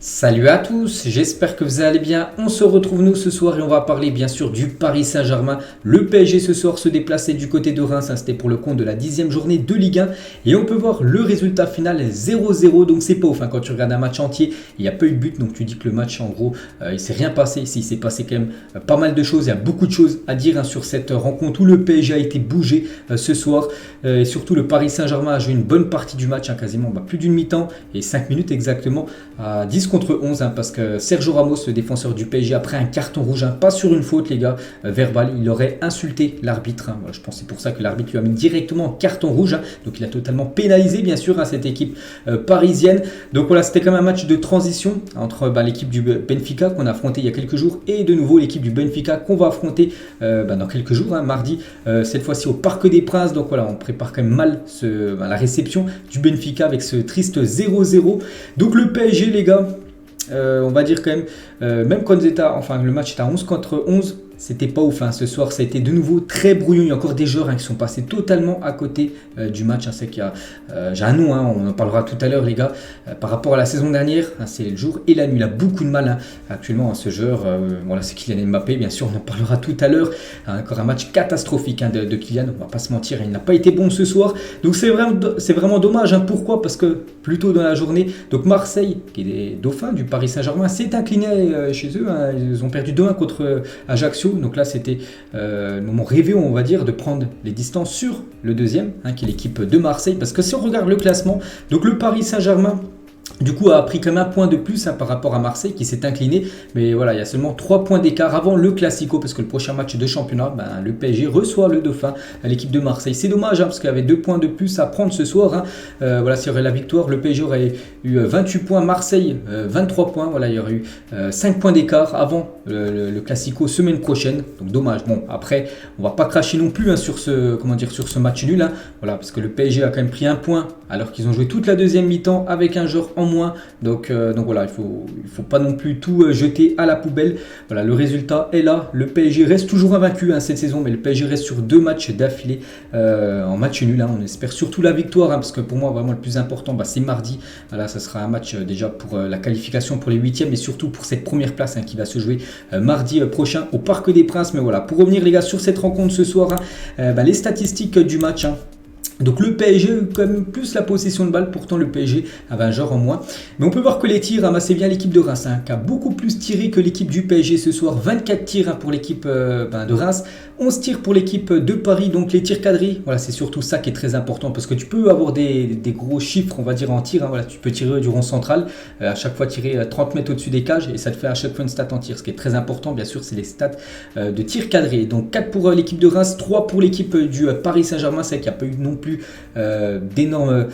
Salut à tous, j'espère que vous allez bien. On se retrouve nous ce soir et on va parler bien sûr du Paris Saint-Germain. Le PSG ce soir se déplaçait du côté de Reims, c'était pour le compte de la 10e journée de Ligue 1. Et on peut voir le résultat final 0-0, donc c'est pas ouf. Quand tu regardes un match entier, il n'y a pas eu de but, donc tu dis que le match en gros, il s'est rien passé. Ici, il s'est passé quand même pas mal de choses, il y a beaucoup de choses à dire sur cette rencontre où le PSG a été bougé ce soir. Et surtout le Paris Saint-Germain a joué une bonne partie du match, quasiment plus d'une mi-temps et 5 minutes exactement à 10 contre 11 parce que Sergio Ramos, le défenseur du PSG, après un carton rouge, pas sur une faute les gars, verbal, il aurait insulté l'arbitre. Je pense que c'est pour ça que l'arbitre lui a mis directement un carton rouge, donc il a totalement pénalisé bien sûr cette équipe parisienne. Donc voilà, c'était quand même un match de transition entre l'équipe du Benfica qu'on a affronté il y a quelques jours et de nouveau l'équipe du Benfica qu'on va affronter dans quelques jours, mardi, cette fois-ci au Parc des Princes. Donc voilà, on prépare quand même mal la réception du Benfica avec ce triste 0-0. Donc le PSG les gars, on va dire quand même quand le match était à 11 contre 11, c'était pas ouf. Ce soir, ça a été de nouveau très brouillon. Il y a encore des joueurs qui sont passés totalement à côté du match. C'est qu'il y a, j'ai un nom, on en parlera tout à l'heure, les gars. Par rapport à la saison dernière, c'est le jour et la nuit. Il a beaucoup de mal actuellement, ce joueur. Voilà, c'est Kylian Mbappé, bien sûr, on en parlera tout à l'heure. Encore un match catastrophique de Kylian, on va pas se mentir. Il n'a pas été bon ce soir. Donc c'est vraiment dommage. Pourquoi ? Parce que plus tôt dans la journée, donc Marseille, qui est des dauphins du Paris Saint-Germain, s'est incliné chez eux. Ils ont perdu 2-1 contre Ajaccio. Donc là, c'était le moment rêvé, on va dire, de prendre les distances sur le deuxième, qui est l'équipe de Marseille. Parce que si on regarde le classement, donc le Paris Saint-Germain, du coup, a pris quand même un point de plus par rapport à Marseille qui s'est incliné. Mais voilà, il y a seulement 3 points d'écart avant le Classico parce que le prochain match de championnat, le PSG reçoit le Dauphin, l'équipe de Marseille. C'est dommage parce qu'il y avait 2 points de plus à prendre ce soir. Voilà, s'il y aurait la victoire, le PSG aurait eu 28 points, Marseille 23 points. Voilà, il y aurait eu 5 points d'écart avant le Classico semaine prochaine. Donc dommage. Bon, après, on va pas cracher non plus sur ce match nul. Voilà, parce que le PSG a quand même pris un point alors qu'ils ont joué toute la deuxième mi-temps avec un joueur en moins. Donc voilà, il faut pas non plus tout jeter à la poubelle. Voilà, le résultat est là. Le PSG reste toujours invaincu cette saison, mais le PSG reste sur 2 matchs d'affilée en match nul. On espère surtout la victoire, parce que pour moi vraiment le plus important, c'est mardi. Voilà, ça sera un match déjà pour la qualification pour les 8e et surtout pour cette première place qui va se jouer mardi prochain au Parc des Princes. Mais voilà, pour revenir les gars sur cette rencontre ce soir, les statistiques du match. Donc le PSG a eu quand même plus la possession de balle, pourtant le PSG avait un joueur en moins. Mais on peut voir que les tirs, c'est bien l'équipe de Reims qui a beaucoup plus tiré que l'équipe du PSG ce soir. 24 tirs pour l'équipe de Reims, 11 tirs pour l'équipe de Paris. Donc les tirs cadrés, voilà, c'est surtout ça qui est très important parce que tu peux avoir des gros chiffres, on va dire en tir. Voilà, tu peux tirer du rond central, à chaque fois tirer 30 mètres au-dessus des cages et ça te fait à chaque fois une stat en tir. Ce qui est très important, bien sûr, c'est les stats de tir cadré. Donc 4 pour l'équipe de Reims, 3 pour l'équipe du Paris Saint-Germain. C'est qu'il n'y a pas eu non plus d'énormes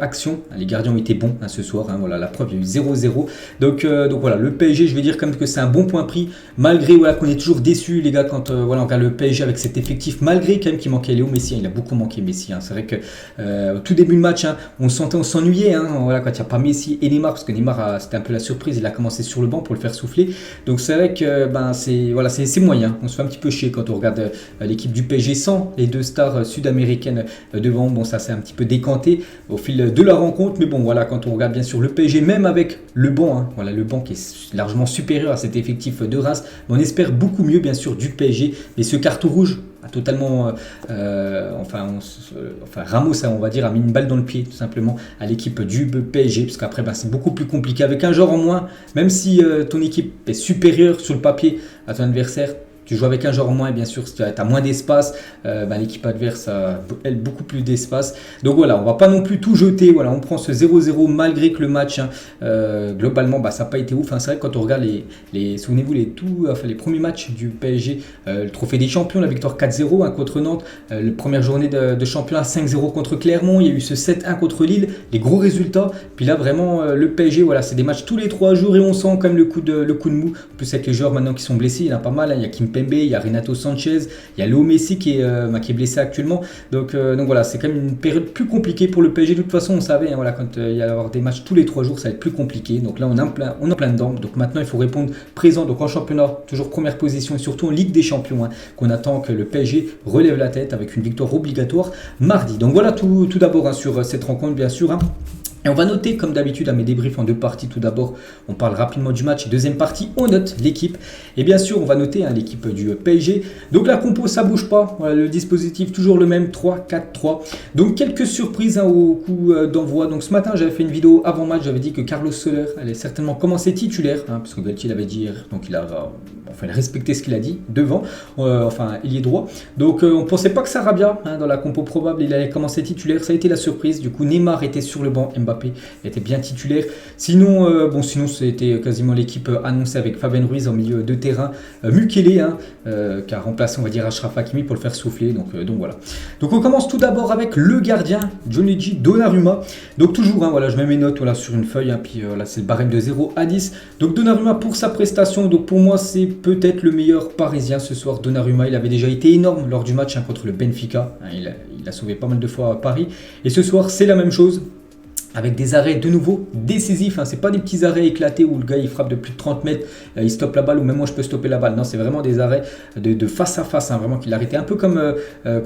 actions. Les gardiens ont été bons ce soir. Voilà, la preuve, il y a eu 0-0. Donc voilà, le PSG, je vais dire quand même que c'est un bon point pris, malgré qu'on est toujours déçu les gars quand on regarde le PSG avec cet effectif, malgré quand même qu'il manquait Léo Messi. Il a beaucoup manqué Messi. C'est vrai que au tout début de match, on s'ennuyait voilà, quand il n'y a pas Messi et Neymar, parce que Neymar c'était un peu la surprise. Il a commencé sur le banc pour le faire souffler. Donc c'est vrai que c'est moyen. On se fait un petit peu chier quand on regarde l'équipe du PSG sans les 2 stars sud-américaines devant. Bon, ça s'est un petit peu décanté au fil de la rencontre, mais bon voilà, quand on regarde bien sûr le PSG, même avec le banc, voilà, le banc qui est largement supérieur à cet effectif de Reims, on espère beaucoup mieux bien sûr du PSG. Mais ce carton rouge a totalement Ramos, on va dire, a mis une balle dans le pied tout simplement à l'équipe du PSG, parce qu'après c'est beaucoup plus compliqué avec un joueur en moins, même si ton équipe est supérieure sur le papier à ton adversaire. Tu joues avec un joueur en moins et bien sûr, si tu as moins d'espace, l'équipe adverse a elle, beaucoup plus d'espace. Donc voilà, on ne va pas non plus tout jeter. Voilà, on prend ce 0-0 malgré que le match, globalement, ça n'a pas été ouf. C'est vrai que quand on regarde souvenez-vous, les premiers matchs du PSG, le trophée des champions, la victoire 4-0 contre Nantes, la première journée de championnat 5-0 contre Clermont, il y a eu ce 7-1 contre Lille, les gros résultats. Puis là, vraiment, le PSG, voilà, c'est des matchs tous les 3 jours et on sent quand même le coup de mou. En plus, avec les joueurs maintenant qui sont blessés, il y en a pas mal. Il y a Kim Pembe, il y a Renato Sanchez, il y a Léo Messi qui est blessé actuellement. Donc voilà, c'est quand même une période plus compliquée pour le PSG. De toute façon, on savait, voilà, quand il y allait avoir des matchs tous les 3 jours, ça va être plus compliqué. Donc là, on est en plein dedans. Donc maintenant, il faut répondre présent. Donc en championnat, toujours première position et surtout en Ligue des Champions, qu'on attend que le PSG relève la tête avec une victoire obligatoire mardi. Donc voilà tout d'abord sur cette rencontre, bien sûr. Et on va noter, comme d'habitude, à mes débriefs en deux parties. Tout d'abord, on parle rapidement du match. Deuxième partie, on note l'équipe. Et bien sûr, on va noter l'équipe du PSG. Donc la compo, ça bouge pas. Voilà, le dispositif, toujours le même, 3-4-3. Donc quelques surprises au coup d'envoi. Donc ce matin, j'avais fait une vidéo avant match. J'avais dit que Carlos Soler allait certainement commencer titulaire. Parce que Galtier l'avait dit hier. Donc il a respecté ce qu'il a dit devant. Il est droit. Donc on ne pensait pas que Sarabia, dans la compo probable, il allait commencer titulaire. Ça a été la surprise. Du coup, Neymar était sur le banc. Mbappé était bien titulaire. Sinon, c'était quasiment l'équipe annoncée avec Fabien Ruiz en milieu de terrain. Mukele, qui a remplacé, on va dire, Achraf Hakimi pour le faire souffler. Donc voilà. Donc on commence tout d'abord avec le gardien, Gianluigi Donnarumma. Donc toujours, je mets mes notes sur une feuille. Puis là, c'est le barème de 0 à 10. Donc Donnarumma pour sa prestation. Donc pour moi, c'est peut-être le meilleur parisien ce soir. Donnarumma, il avait déjà été énorme lors du match contre le Benfica. Il a sauvé pas mal de fois à Paris. Et ce soir, c'est la même chose. Avec des arrêts de nouveau décisifs, c'est pas des petits arrêts éclatés où le gars il frappe de plus de 30 mètres, il stoppe la balle ou même moi je peux stopper la balle. Non, c'est vraiment des arrêts de face à face, vraiment qu'il a arrêté. Un peu comme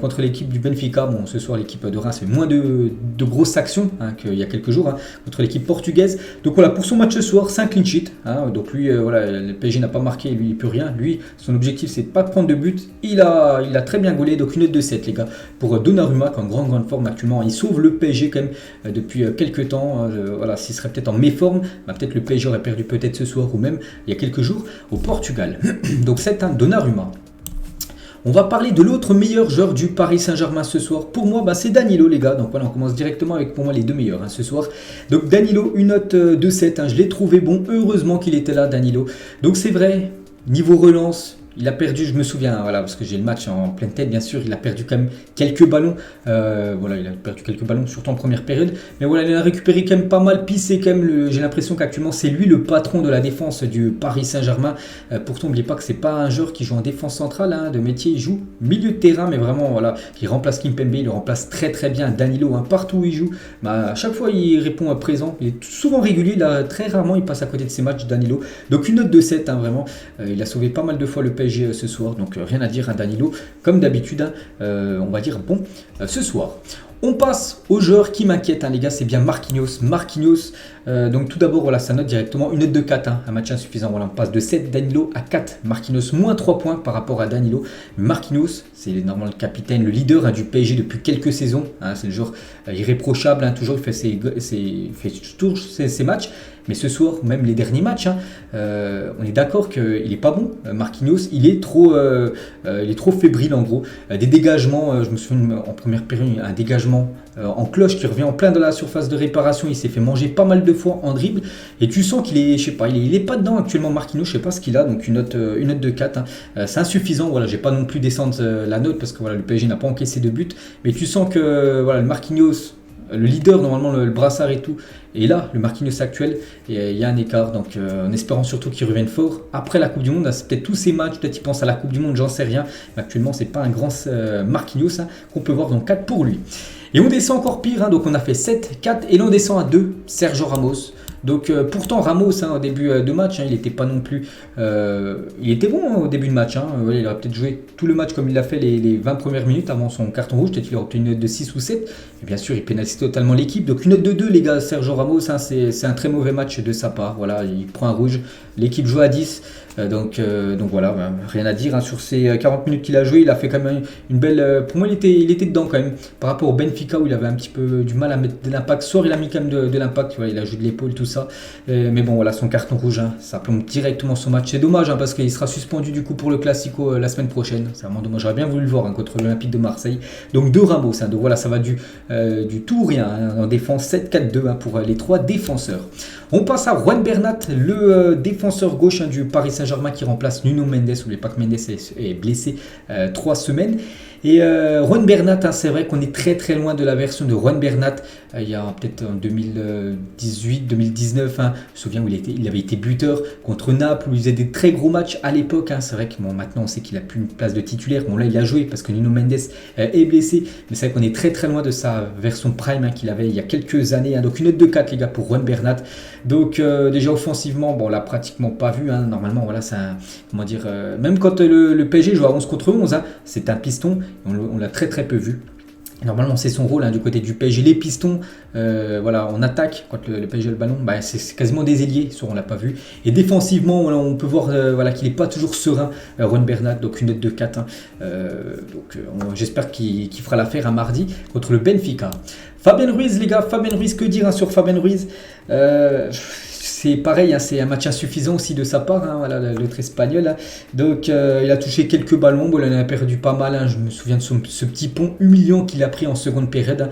contre l'équipe du Benfica. Bon, ce soir l'équipe de Reims fait moins de grosses actions qu'il y a quelques jours contre l'équipe portugaise. Donc voilà, pour son match ce soir, c'est un clean sheet. Donc lui, le PSG n'a pas marqué, lui il peut rien. Lui, son objectif c'est de pas prendre de but. Il a très bien gaulé, donc une note de 7 les gars. Pour Donnarumma, qui est en grande forme actuellement, il sauve le PSG quand même depuis quelques temps, s'il serait peut-être en méforme, peut-être le PSG aurait perdu peut-être ce soir ou même il y a quelques jours au Portugal. Donc c'est un Donnarumma. On va parler de l'autre meilleur joueur du Paris Saint-Germain ce soir. Pour moi, c'est Danilo les gars. Donc voilà, on commence directement avec pour moi les deux meilleurs ce soir. Donc Danilo, une note de 7. Je l'ai trouvé bon. Heureusement qu'il était là, Danilo. Donc c'est vrai, niveau relance, il a perdu, je me souviens, parce que j'ai le match en pleine tête, bien sûr, il a perdu quand même quelques ballons. Il a perdu quelques ballons, surtout en première période. Mais il a récupéré quand même pas mal. Puis c'est quand même, j'ai l'impression qu'actuellement, c'est lui le patron de la défense du Paris Saint-Germain. Pourtant, n'oubliez pas que c'est pas un joueur qui joue en défense centrale, de métier. Il joue milieu de terrain, mais vraiment, il remplace Kimpembe, il le remplace très très bien. Danilo, partout où il joue, à chaque fois, il répond présent. Il est souvent régulier, très rarement, il passe à côté de ses matchs, Danilo. Donc une note de 7, vraiment. Il a sauvé pas mal de fois le PSG ce soir, donc rien à dire à Danilo, comme d'habitude, on va dire bon ce soir. On passe aux joueurs qui m'inquiètent, les gars, c'est bien Marquinhos. Donc tout d'abord, sa note directement, une note de 4, un match insuffisant. On passe de 7 Danilo à 4 Marquinhos, moins 3 points par rapport à Danilo. Marquinhos, c'est normalement le capitaine, le leader du PSG depuis quelques saisons. C'est le joueur irréprochable, toujours il fait toujours ses matchs. Mais ce soir, même les derniers matchs, on est d'accord qu'il n'est pas bon. Marquinhos, il est trop fébrile en gros. Des dégagements, je me souviens en première période, un dégagement en cloche qui revient en plein dans la surface de réparation. Il s'est fait manger pas mal de fois en dribble. Et tu sens qu'il est, il est pas dedans actuellement Marquinhos, je sais pas ce qu'il a. Donc une note de 4. C'est insuffisant. J'ai pas non plus descendre la note parce que le PSG n'a pas encaissé de but. Mais tu sens que le Marquinhos, le leader, normalement le brassard et tout, et là, le Marquinhos actuel, il y a un écart, donc en espérant surtout qu'il revienne fort. Après la Coupe du Monde, c'est peut-être tous ces matchs, peut-être il pense à la Coupe du Monde, j'en sais rien. Mais actuellement, c'est pas un grand Marquinhos qu'on peut voir dans 4 pour lui. Et on descend encore pire, donc on a fait 7, 4, et là on descend à 2, Sergio Ramos. Donc pourtant Ramos au début de match, il n'était pas non plus, il était bon au début de match, il aurait peut-être joué tout le match comme il l'a fait les 20 premières minutes avant son carton rouge, peut-être qu'il aurait obtenu une note de 6 ou 7, et bien sûr il pénalise totalement l'équipe, donc une note de 2 les gars. Sergio Ramos, c'est un très mauvais match de sa part, il prend un rouge, l'équipe joue à 10, donc voilà, rien à dire sur ces 40 minutes qu'il a joué, il a fait quand même une belle, pour moi il était dedans quand même, par rapport au Benfica où il avait un petit peu du mal à mettre de l'impact, soit il a mis quand même de l'impact, il a joué de l'épaule, tout ça, mais bon son carton rouge, ça plombe directement son match, c'est dommage parce qu'il sera suspendu du coup pour le Classico la semaine prochaine, c'est vraiment dommage, j'aurais bien voulu le voir contre l'Olympique de Marseille. Donc de Ramos, donc voilà, ça va du tout ou rien, en défense 7-4-2 pour les 3 défenseurs. On passe à Juan Bernat, le défenseur gauche du Paris Saint-Germain qui remplace Nuno Mendes. N'oubliez pas que Mendes est blessé 3 semaines. Et Juan Bernat, c'est vrai qu'on est très très loin de la version de Juan Bernat il y a peut-être en 2018-2019, je me souviens où il avait été buteur contre Naples où il faisait des très gros matchs à l'époque. C'est vrai que maintenant on sait qu'il a plus une place de titulaire. Bon là il a joué parce que Nuno Mendes est blessé, mais c'est vrai qu'on est très très loin de sa version prime qu'il avait il y a quelques années. Donc une note de 4 les gars pour Juan Bernat. Donc déjà offensivement, on l'a pratiquement pas vu. Normalement c'est un, comment dire, même quand le PSG joue à 11 contre 11, c'est un piston. On l'a très très peu vu. Normalement, c'est son rôle du côté du PSG. Les pistons, voilà, en attaque, quand le PSG a le ballon, c'est quasiment des ailiers, on ne l'a pas vu. Et défensivement, voilà, on peut voir voilà, qu'il n'est pas toujours serein, Ron Bernat, donc une note de 4. J'espère qu'il fera l'affaire à mardi contre le Benfica. Fabien Ruiz, les gars, Fabien Ruiz, que dire sur Fabien Ruiz c'est pareil, c'est un match insuffisant aussi de sa part, voilà, l'autre espagnol. Donc il a touché quelques ballons, il en a perdu pas mal. Je me souviens de ce petit pont humiliant qu'il a pris en seconde période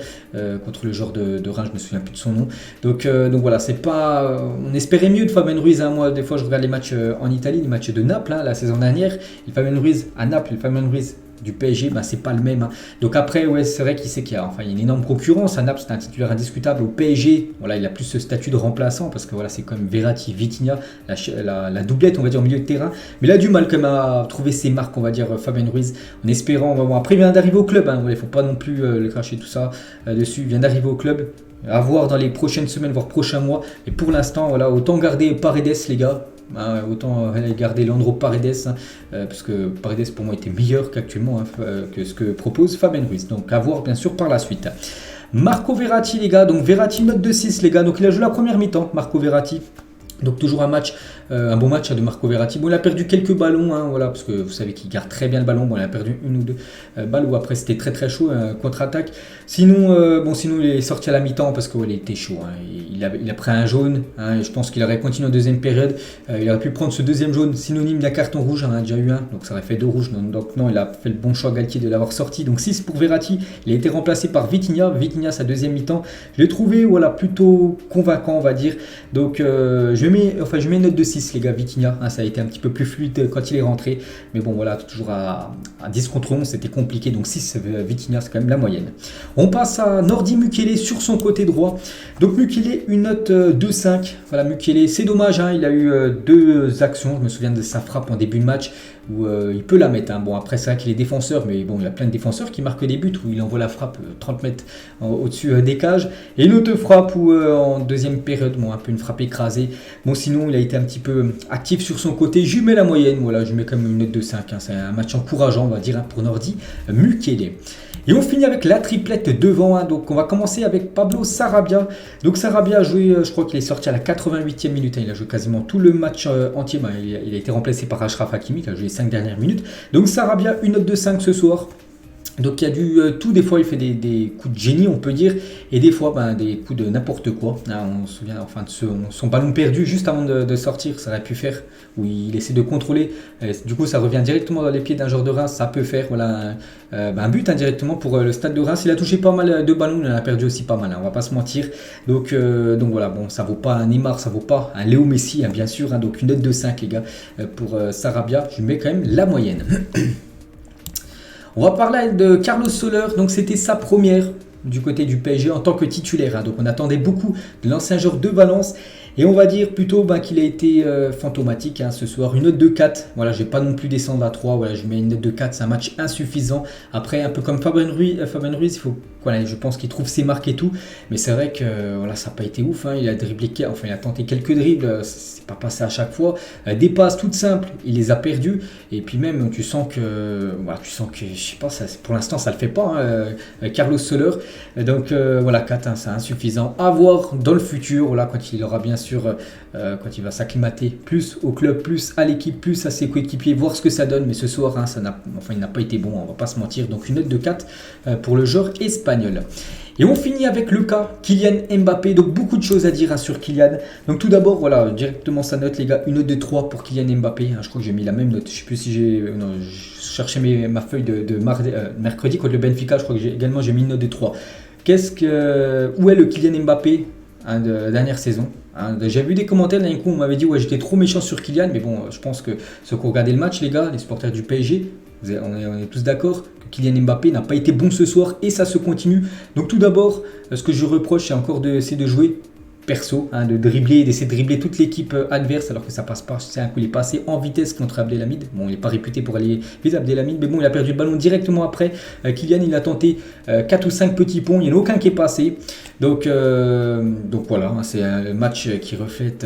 contre le joueur de Reims, je me souviens plus de son nom. Donc voilà, c'est pas. On espérait mieux de Fabien Ruiz. Moi, des fois, je regarde les matchs en Italie, les matchs de Naples la saison dernière. Et Fabien Ruiz à Naples, et Fabien Ruiz du PSG, c'est pas le même. Donc après, ouais, c'est vrai qu'il sait qu'il y a, il y a une énorme concurrence. À Naples, c'est un titulaire indiscutable. Au PSG, voilà, il a plus ce statut de remplaçant parce que voilà, c'est quand même Verratti, Vitinha, la doublette, on va dire, au milieu de terrain. Mais il a du mal quand même à trouver ses marques, on va dire, Fabien Ruiz, en espérant. Après, il vient d'arriver au club. Il ne faut pas non plus le cracher tout ça dessus. Il vient d'arriver au club. À voir dans les prochaines semaines, voire prochains mois. Et pour l'instant, voilà, autant garder Paredes, les gars. Autant garder Leandro Paredes parce que Paredes pour moi était meilleur qu'actuellement que ce que propose Fabien Ruiz, donc à voir bien sûr par la suite. Marco Verratti, les gars, donc Verratti note de 6, les gars, donc il a joué la première mi-temps, Marco Verratti. Donc toujours un bon match de Marco Verratti. Bon, il a perdu quelques ballons, voilà, parce que vous savez qu'il garde très bien le ballon. Bon, il a perdu une ou deux balles où après c'était très très chaud, contre-attaque. Sinon, il est sorti à la mi-temps parce qu'il était chaud. Il a pris un jaune. Et je pense qu'il aurait continué en deuxième période. Il aurait pu prendre ce deuxième jaune synonyme d'un carton rouge. On en a déjà eu un, donc ça aurait fait 2 rouges. Donc non, il a fait le bon choix Galtier de l'avoir sorti. Donc 6 pour Verratti. Il a été remplacé par Vitinha. Vitinha, sa deuxième mi-temps. Je l'ai trouvé voilà, plutôt convaincant, on va dire. Donc je mets une note de 6, les gars. Vitinha, ça a été un petit peu plus fluide quand il est rentré. Mais bon, voilà, toujours à 10 contre 11, c'était compliqué. Donc 6, Vitinha, c'est quand même la moyenne. On passe à Nordi Mukiele sur son côté droit. Donc Mukiele, une note 2,5. Voilà, Mukiele, c'est dommage, il a eu 2 actions. Je me souviens de sa frappe en début de match où il peut la mettre. Bon, après, c'est vrai qu'il est défenseur, mais bon, il y a plein de défenseurs qui marquent des buts où il envoie la frappe 30 mètres au-dessus des cages. Et une autre frappe où en deuxième période, un peu une frappe écrasée. Bon, sinon, il a été un petit peu actif sur son côté. Je lui mets la moyenne, voilà, je lui mets quand même une note de 5. C'est un match encourageant, on va dire, pour Nordi Mukiele. Et on finit avec la triplette devant. Donc on va commencer avec Pablo Sarabia. Donc Sarabia a joué, je crois qu'il est sorti à la 88e minute. Il a joué quasiment tout le match entier. Il a été remplacé par Achraf Hakimi qui a joué les 5 dernières minutes. Donc Sarabia, une note de 5 ce soir. Donc il y a du tout, des fois il fait des coups de génie on peut dire, et des fois des coups de n'importe quoi. On se souvient de son ballon perdu juste avant de sortir, ça aurait pu faire, où il essaie de contrôler, du coup ça revient directement dans les pieds d'un joueur de Reims, ça peut faire voilà, un but indirectement pour le stade de Reims. Il a touché pas mal de ballons, il en a perdu aussi pas mal, on va pas se mentir. Donc voilà, bon, ça vaut pas un Neymar, ça vaut pas un Léo Messi bien sûr, donc une note de 5 les gars pour Sarabia, je mets quand même la moyenne. On va parler de Carlos Soler, donc c'était sa première du côté du PSG en tant que titulaire. Donc on attendait beaucoup de l'ancien joueur de Valence. Et on va dire plutôt qu'il a été fantomatique ce soir. Une note de 4. Voilà, je ne vais pas non plus descendre à 3. Voilà, je mets une note de 4. C'est un match insuffisant. Après, un peu comme Fabien Ruiz, il faut, voilà, je pense qu'il trouve ses marques et tout. Mais c'est vrai que voilà, ça n'a pas été ouf. Il a dribblé, il a tenté quelques dribbles. C'est pas passé à chaque fois. Des passes toutes simples, il les a perdues. Et puis même, tu sens que, je sais pas, pour l'instant, ça ne le fait pas. Carlos Soler. Donc voilà, 4, c'est insuffisant. À voir dans le futur, voilà, quand il aura bien sûr quand il va s'acclimater plus au club, plus à l'équipe, plus à ses coéquipiers, voir ce que ça donne. Mais ce soir, il n'a pas été bon, on va pas se mentir. Donc une note de 4 pour le joueur espagnol. Et on finit avec le cas Kylian Mbappé. Donc beaucoup de choses à dire sur Kylian. Donc tout d'abord, voilà, directement sa note les gars, une note de 3 pour Kylian Mbappé. Je crois que j'ai mis la même note. Je sais plus si je cherchais ma feuille de mercredi contre le Benfica. Je crois que j'ai mis une note de 3. Où est le Kylian Mbappé de la dernière saison? J'ai vu des commentaires d'un coup, on m'avait dit ouais, j'étais trop méchant sur Kylian, mais bon, je pense que ceux qui ont regardé le match, les gars, les supporters du PSG, on est tous d'accord que Kylian Mbappé n'a pas été bon ce soir et ça se continue. Donc tout d'abord, ce que je reproche, c'est encore d'essayer de jouer perso, hein, de dribbler, d'essayer de dribbler toute l'équipe adverse alors que ça passe pas. C'est un coup, il est passé en vitesse contre Abdelhamid. Bon, il n'est pas réputé pour aller vite Abdelhamid, mais bon, il a perdu le ballon directement après. Kylian, il a tenté 4 ou 5 petits ponts, il n'y en a aucun qui est passé. Donc voilà, hein, c'est un match qui reflète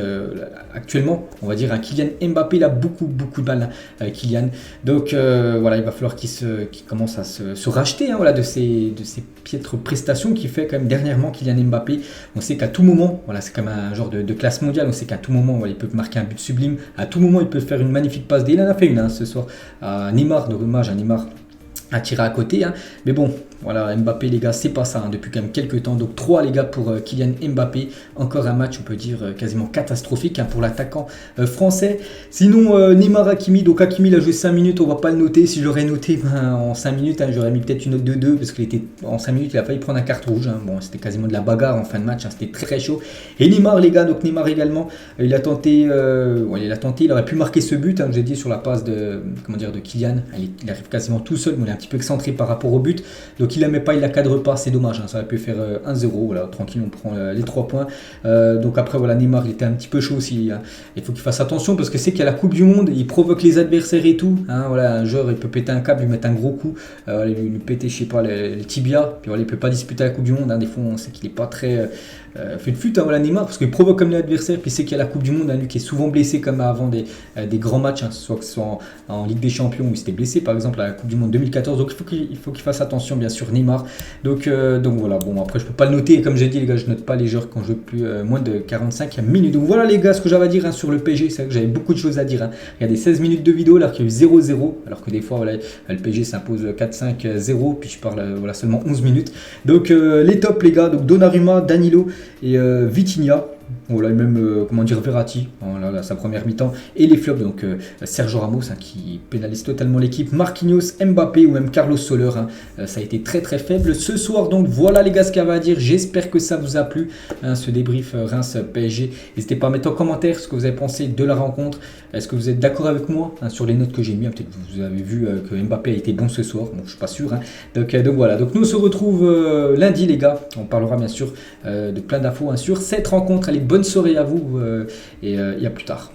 actuellement, on va dire, un Kylian Mbappé. Il a beaucoup de mal, Kylian. Donc voilà, il va falloir qu'il commence à se racheter, hein, voilà, de ses piètres prestations qu'il fait quand même dernièrement, Kylian Mbappé. On sait qu'à tout moment, voilà, c'est comme un genre de classe mondiale, on sait qu'à tout moment, voilà, il peut marquer un but sublime, à tout moment il peut faire une magnifique passe D. Il en a fait une, hein, ce soir à Neymar, de hommage à Neymar, à tirer à côté, hein. Mais bon, voilà, Mbappé les gars, c'est pas ça, hein, depuis quand même quelques temps. Donc 3 les gars pour Kylian Mbappé. Encore un match, on peut dire, quasiment catastrophique, hein, pour l'attaquant français. Sinon, Neymar Hakimi, donc Hakimi il a joué 5 minutes, on va pas le noter. Si j'aurais noté en 5 minutes, hein, j'aurais mis peut-être une note de 2, parce qu'il était en 5 minutes, il a failli prendre un carte rouge, hein. Bon, c'était quasiment de la bagarre en fin de match, hein, c'était très chaud. Et Neymar les gars, donc Neymar également, il a tenté, il aurait pu marquer ce but, hein, que j'ai dit sur la passe de Kylian. Il arrive quasiment tout seul, mais il est un petit peu excentré par rapport au but. Donc il la met pas, il la cadre pas, c'est dommage, hein, ça aurait pu faire 1-0, voilà, tranquille, on prend les 3 points. Donc après voilà, Neymar il était un petit peu chaud aussi, hein. Il faut qu'il fasse attention parce que c'est qu'il y a la Coupe du Monde, il provoque les adversaires et tout, hein, voilà, un joueur il peut péter un câble, lui mettre un gros coup, lui péter je sais pas les tibias, puis voilà, il peut pas disputer la Coupe du Monde, hein. Des fois on sait qu'il est pas très fait de flûte, hein, voilà, Neymar, parce qu'il provoque comme l'adversaire, puis c'est qu'il y a la Coupe du Monde, hein, lui qui est souvent blessé comme avant des grands matchs, hein, soit que ce soit en Ligue des Champions où il s'était blessé par exemple à la Coupe du Monde 2014, donc il faut qu'il fasse attention bien sûr Neymar. Donc voilà, bon après je peux pas le noter, et comme j'ai dit les gars, je note pas les joueurs quand je joue plus moins de 45 minutes. Donc voilà les gars ce que j'avais à dire, hein, sur le PSG. C'est vrai que j'avais beaucoup de choses à dire, hein. Regardez, 16 minutes de vidéo alors qu'il y a eu 0-0, alors que des fois voilà, le PSG s'impose 4-5-0, puis je parle voilà, seulement 11 minutes. Donc les tops les gars, donc Donnarumma, Danilo et Vitinha. Voilà, même Verratti, voilà, sa première mi-temps. Et les flops, donc Sergio Ramos, hein, qui pénalise totalement l'équipe, Marquinhos, Mbappé ou même Carlos Soler, hein, ça a été très faible ce soir. Donc voilà les gars ce qu'il y avait à dire, j'espère que ça vous a plu, hein, ce débrief Reims PSG. N'hésitez pas à mettre en commentaire ce que vous avez pensé de la rencontre. Est-ce que vous êtes d'accord avec moi, hein, sur les notes que j'ai mis, hein, peut-être que vous avez vu que Mbappé a été bon ce soir, bon je suis pas sûr, hein. Donc voilà, donc nous on se retrouve lundi les gars, on parlera bien sûr de plein d'infos, hein, sur cette rencontre. Allez, bonne soirée à vous et à plus tard.